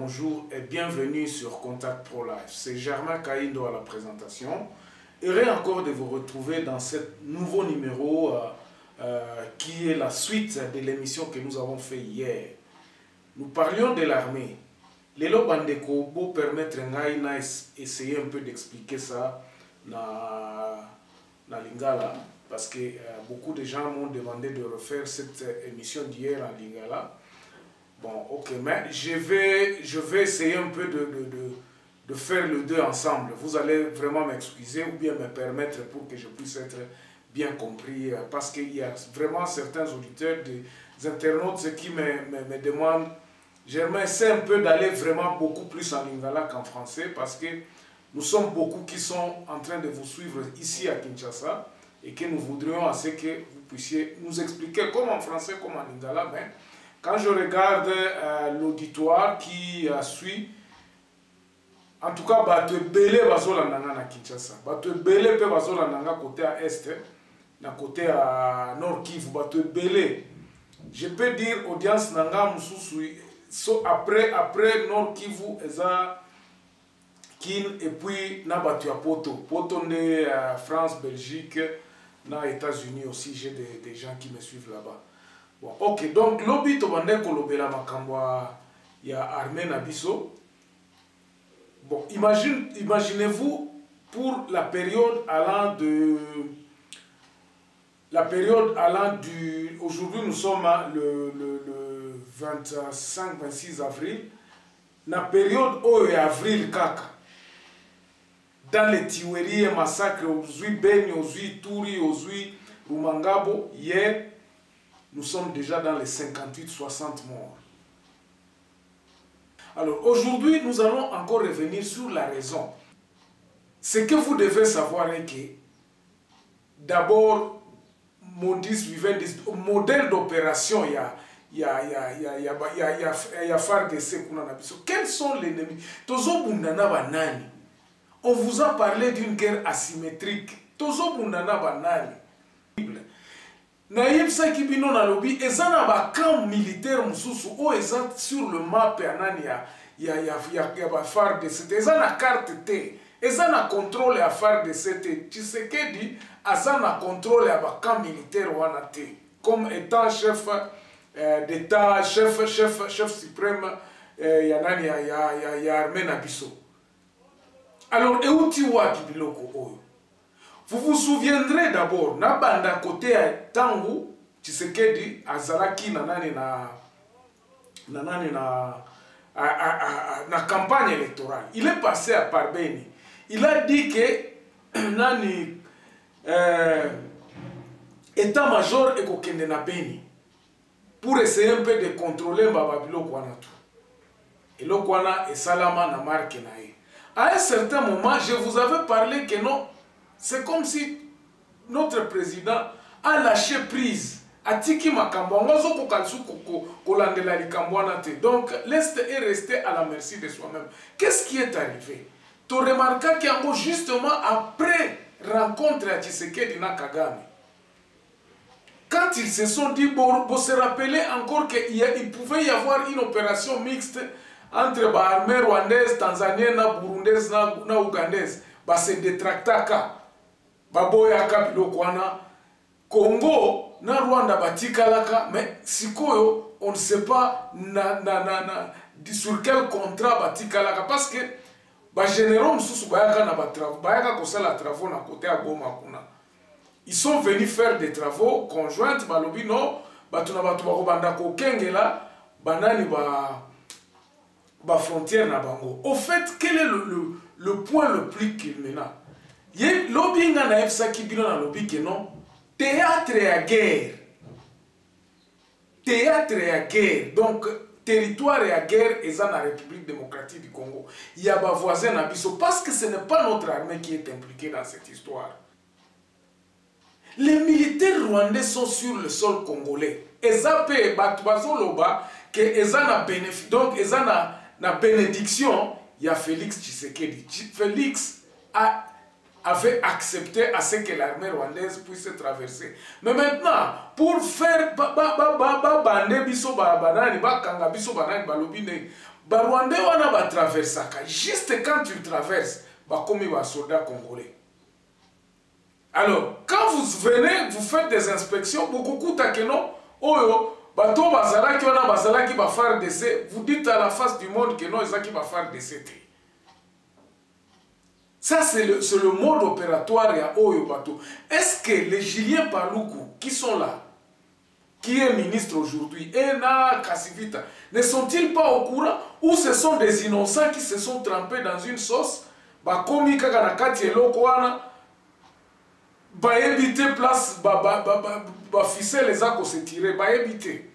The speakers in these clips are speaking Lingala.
bonjour et bienvenue sur Contact Pro Life. C'est Germain Kaindo à la présentation. Heureux encore de vous retrouver dans ce nouveau numéro qui est la suite de l'émission que nous avons fait hier. Nous parlions de l'armée. Lelo Bandeko, pour permettre essayer un peu d'expliquer ça dans Lingala, parce que beaucoup de gens m'ont demandé de refaire cette émission d'hier en Lingala. Bon, ok, mais je vais essayer un peu de faire les deux ensemble. Vous allez vraiment m'excuser ou bien me permettre pour que je puisse être bien compris, parce qu'il y a vraiment certains auditeurs, des internautes qui me demandent, Germain, essaie un peu d'aller vraiment beaucoup plus en lingala qu'en français, parce que nous sommes beaucoup qui sont en train de vous suivre ici à Kinshasa et que nous voudrions assez que vous puissiez nous expliquer comme en français, comme en lingala, mais quand je regarde l'auditoire qui suit, en tout cas, bato belé bazolandanga na Kinshasa, bato belé pe bazolandanga côté à est, na côté à Nord Kivu, bato belé. Je peux dire audience nanga mususu après Nord Kivu eza kin et puis na bato ya Poto ne France, Belgique, na États-Unis aussi, j'ai des gens qui me suivent là-bas. Bon, ok, donc lobi to bande kolobela makambo ya armée na biso. Bon, imaginez-vous pour la période allant du aujourd'hui nous sommes le 25-26 avril, la période où avril kaka dans les tueries et massacres aux Beni, aux Touri, aux Rumangabo, hier nous sommes déjà dans les 58-60 morts. Alors aujourd'hui, nous allons encore revenir sur la raison. Ce que vous devez savoir est que d'abord, modèle d'opération, il y a FARDC. Quels sont les ennemis? On vous a parlé d'une guerre asymétrique. Tozo Bundana Banani. Naïb Sakibino Nalobi, ezana ba camp militaire mususu o eza sur le map anani ya ba FARDC. Ezana carte T, ezana contrôle ya FARDC. Tshisekedi azana contrôle ya ba camp militaire wana T, comme étant chef d'état, chef suprême ya nani ya armée na biso. Alors euti wapi biloko oyo? Vous vous souviendrez d'abord, na banda côté à Tangu, Tshisekedi, Azalaki na campagne électorale. Il est passé à Parbeni. Il a dit que nani état-major est kokende na Beni pour essayer un peu de contrôler Bababilo Kwanatu. Et le Kwana est Salama na marque nae. À un certain moment, je vous avais parlé que non. C'est comme si notre président a lâché prise. Atiki makambo ngozo ko kalsu ko landela likambwana te. Donc l'Est est resté à la merci de soi-même. Qu'est-ce qui est arrivé? Tu remarques qu'il y a justement après rencontre à Tshisekedi na Kagame. Quand ils se sont dit, bon se rappeler encore qu'il pouvait y avoir une opération mixte entre l'armée rwandaise, tanzanienne, burundaise, na ougandaise. Bah c'est détractaka. Baboya kabilo kwana Congo na Rwanda batikalaka, mais sikoyo on ne sait pas sur quel contrat batikalaka, parce que ba généraux mususu bayaka na batravo bayaka kosala travaux na côté à Goma kuna. Ils sont venus faire des travaux conjoints balobi no batuna batu bakobanda ko kengela banani ba frontière na bango. Au fait, quel est le point le plus culminant? Il lobby na efsa kibino na lobby que non, théâtre et à guerre. Théâtre et à guerre. Donc territoire et à guerre est dans la République démocratique du Congo. Il y a des voisins na biso, parce que ce n'est pas notre armée qui est impliquée dans cette histoire. Les militaires rwandais sont sur le sol congolais. Ezape batubazoloba que ezana bénéfice. Donc ezana na bénédiction, il y a Félix Tshisekedi. Félix avait accepté à ce que l'armée rwandaise puisse traverser. Mais maintenant, pour faire ba Rwandais wana ba traversaka juste quand tu traverses ba comme ba soldats congolais. Alors quand vous venez vous faites des inspections beaucoup takeno oyo bato bazalaki wana bazalaki ba faire d'essai, vous dites à la face du monde que non ezaki ba faire d'essai. Ça, c'est le mode opératoire à Oyo Bato. Est-ce que les Julien Paluku qui sont là, qui est ministre aujourd'hui, et na Kassivita, ne sont-ils pas au courant ou ce sont des innocents qui se sont trempés dans une sauce, bah komi kaka na kati eloko wana, bah éviter place, bah ficelle les actes se tirer, bah éviter.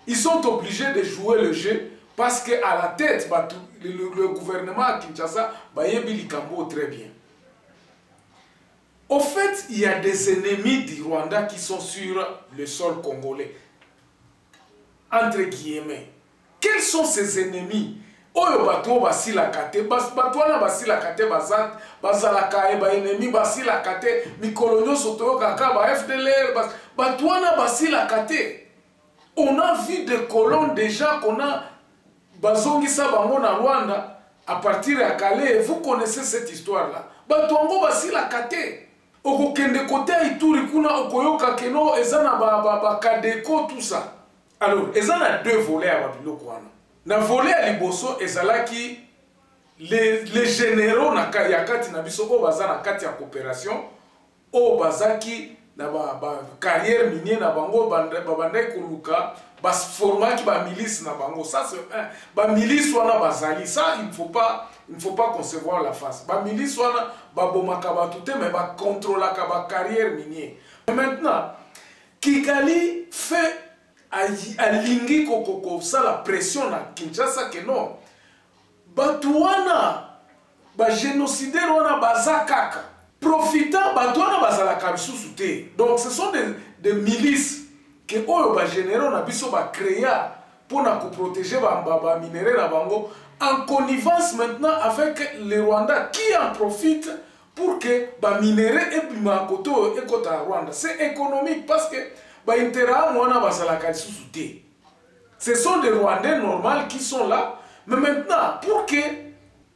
Ils sont obligés de jouer le jeu parce que à la tête, bah, le gouvernement à Kinshasa, bah yebi likambo très bien. Au fait, il y a des ennemis du Rwanda qui sont sur le sol congolais. Entre guillemets. Quels sont ces ennemis? Oyo bato basila kate, batwana basila kate bazalaka e ba ennemi basila kate, mikolonyo soto kaka ba FDLR batwana basila kate. On a vu des colons déjà qu'on a bazongisa bango na Rwanda à partir de Calais. Vous connaissez cette histoire là. Batwango basila kate. Okokende kote Ituri kuna okoyoka keno ezana ba kadeko tout ça. Alors, ezana deux volets à babiloko wana. Na volet à liboso ezalaki les généraux na yakati na biso o bazana kati ya coopération o bazaki na ba carrière minière na bango bandai koluka bas formaki ba milice na bango. Ça c'est un ba milice wana bazali. Ça il ne faut pas concevoir la face. Ba milice wana ba bomaka ba tout mais ba contrôler ba carrière minière. Maintenant Kigali fait à lingi kokoko ça la pression na Kinshasa que non batuana ba génocidaire wana bazakaka profitant batuana bazalaka bisusu te. Donc ce sont des milices que oyo ba généraux na biso ba créer pour na protéger ba minéraux na bango en connivence maintenant avec les Rwandais qui en profitent pour que ba minéraux et bima koto e kota Rwanda. C'est économique parce que ce sont des Rwandais normaux qui sont là, mais maintenant, pour que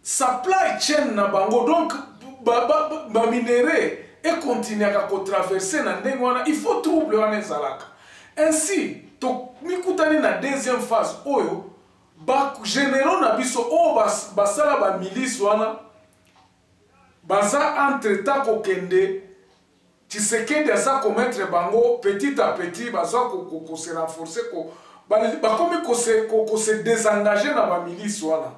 supply chain na bango, donc, minéré et continue à traverser na ndengwana, il faut trouble wana zalaka. Ainsi, to mikutani na deuxième phase, oyo, ba généraux na biso, o basala ba milice wana, baza entre-temps kokende, Tshisekedi aza commettre bango petit à petit baza ko se renforcer ko komi se désengager na ba milice wana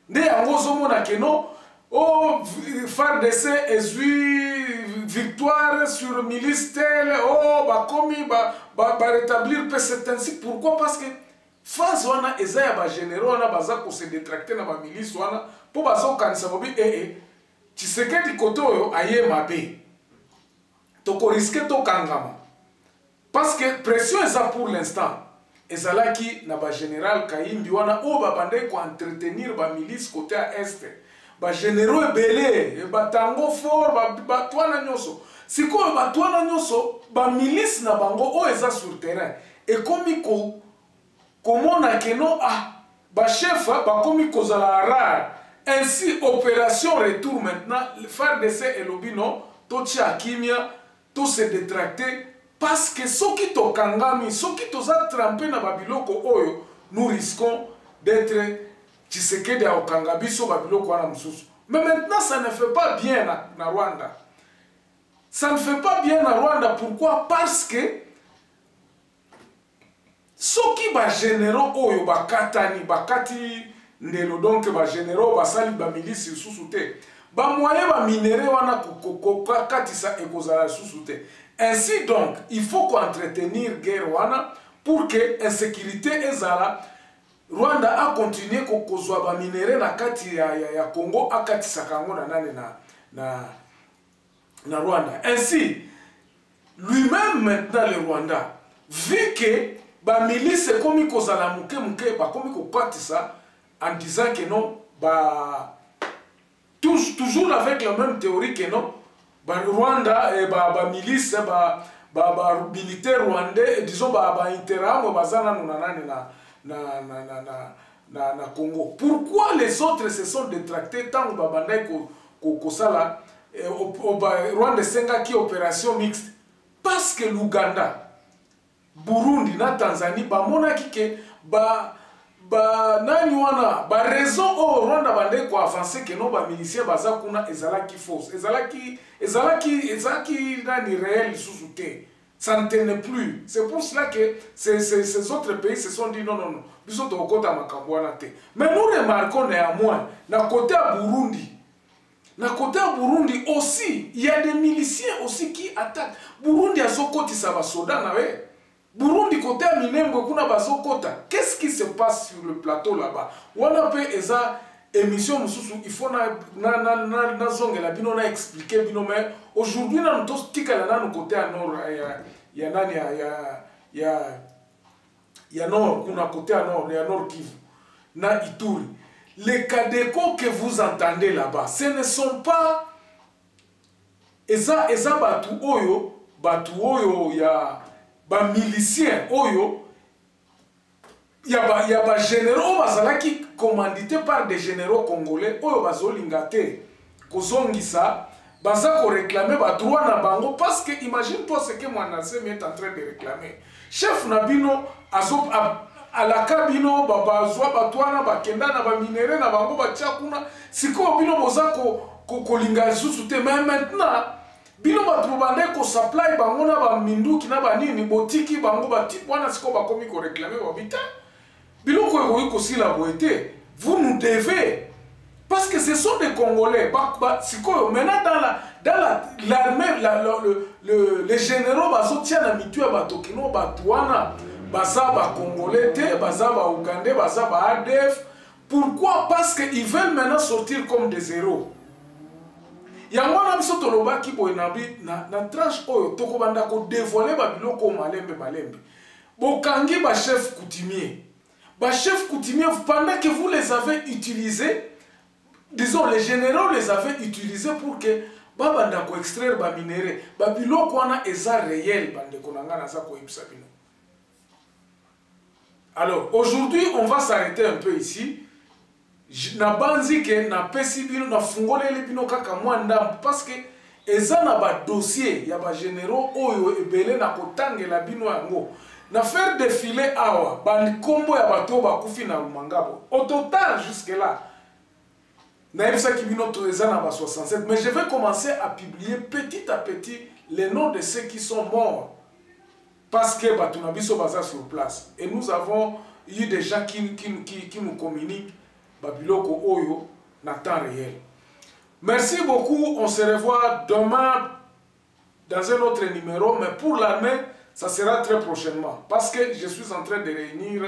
nde yango zomona keno o FARDC ezui victoire sur milice tel o bakomi ba rétablir paix. C'est ainsi. Pourquoi? Parce que phase wana eza ya ba généraux wana baza ko se détracter na ba milice wana po baza kanisa bobi Tshisekedi koto aye mabe toko risque to kangama parce que pression est ça pour l'instant ezalaki na ba général Kayimbi wana o ba bandai ko entretenir ba milice côté à est ba généraux ebele ba tango fort ba twana nyoso siko ba twana nyoso ba milice na bango o eza sur terrain et komi ko komona keno ba chef ba komi ko zala rare. Ainsi opération retour maintenant le FARDC et lobino to tia kimia tout se détracter parce que ceux qui to kangami, ceux qui to za trempé na babiloko oyo, nous risquons d'être Tshisekedi à Okangabiso babiloko wana mususu. Mais maintenant ça ne fait pas bien na Rwanda. Ça ne fait pas bien na Rwanda. Pourquoi? Parce que ceux qui ba généraux oyo bakati ndelo donc ba généraux basali ba milice susu te. Ba moyen ba minéré wana katisa ekozala susute. Ainsi donc, il faut qu'entretenir guerre wana pour que insécurité ezala Rwanda a continué kokozwa ba minéré na kati ya Congo akatisa kango na nane na Rwanda. Ainsi, lui-même maintenant le Rwanda, vu que ba milice komi kozala muke ba komi kokatisa en disant que non ba toujours avec la même théorie que non, Rwanda et milice, militaire rwandais, disons interam bazana nunanani na Congo. Pourquoi les autres se sont détractés tant que babandai ko sala au Rwanda senga qui opération mixte? Parce que l'Ouganda, Burundi na Tanzanie bamona kike ba nani wana ba raison au Rwanda bande ko avancer que non ba miliciens baza kuna ezalaki fausse, ezalaki nani réel sous-souté. Ça ne tenait plus. C'est pour cela que ces autres pays se sont dit non, non, non. Ils sont au côté de mais nous remarquons néanmoins, dans côté à Burundi, aussi, il y a des miliciens aussi qui attaquent. Burundi a son côté, ça va soda, Burundi côté à Minengo, kuna baso kota. Qu'est-ce qui se passe sur le plateau là-bas? On a fait esa émission, il faut na zonge la bino na expliquer bino mais aujourd'hui na tous tika la na côté à nord ya nani ya nord kuna côté à nord ya nord Kivu na Ituri. Les Kadeko que vous entendez là-bas, ce ne sont pas eza batu oyo ya ba miliciens oyo ya ba généraux bazalaki commandité par des généraux congolais oyo bazolingate kozongisa baza ko réclamer ba droit na bango parce que imagine-toi ce que Mwanasem est en train de réclamer. Chef Nabino à la cabino bazwa batwana bakenda na ba minéraux na bango batia kuna siko bino boza ko linga susu te mais maintenant bino batu bande ko supply bango na ba minduki na ba nini botiki bango bati wana siko ba komi ko réclamer ba bita bino ko sila boete vous nous devez parce que ce sont des Congolais siko maintenant dans l'armée les généraux bazo tia na mitu ya batokino batwana baza ba Congolais te baza ba Ougandais baza ba ADF. Pourquoi? Parce que ils veulent maintenant sortir comme des héros. Yango na biso toloba ki boy na tranche oyo toko banda ko dévoiler ba biloko malembe bokangi ba chef coutumier pendant que vous les avez utilisés, disons les généraux les avaient utilisés pour que babanda ko extraire ba minéraux ba biloko wana eza réel bande ko nanga na za ko ibisa bino. Alors aujourd'hui on va s'arrêter un peu ici. Na banzi ke na pesi bino na fungoleli bino kaka mwanda parce que eza na ba dossier ya ba généraux oyo ebele na kotangela bino yango na faire défiler awa ban kombo ya bato ba kufi na Rumangabo. Au total jusque là na ebisa ki bino to eza na ba 67 mais je vais commencer à publier petit à petit les noms de ceux qui sont morts parce que bato na biso baza sur place et nous avons eu des gens qui nous communiquent Babiloko Oyo na temps réel. Merci beaucoup, on se revoit demain dans un autre numéro, mais pour l'armée, ça sera très prochainement. Parce que je suis en train de réunir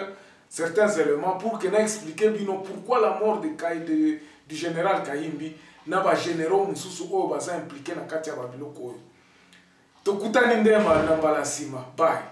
certains éléments pour que n'expliquer bino pourquoi la mort du général Kayimbi n'a pas généraux Moussou Oyo baza impliqué na katia Babiloko Oyo. Tokutani ndema na balasima. Bye.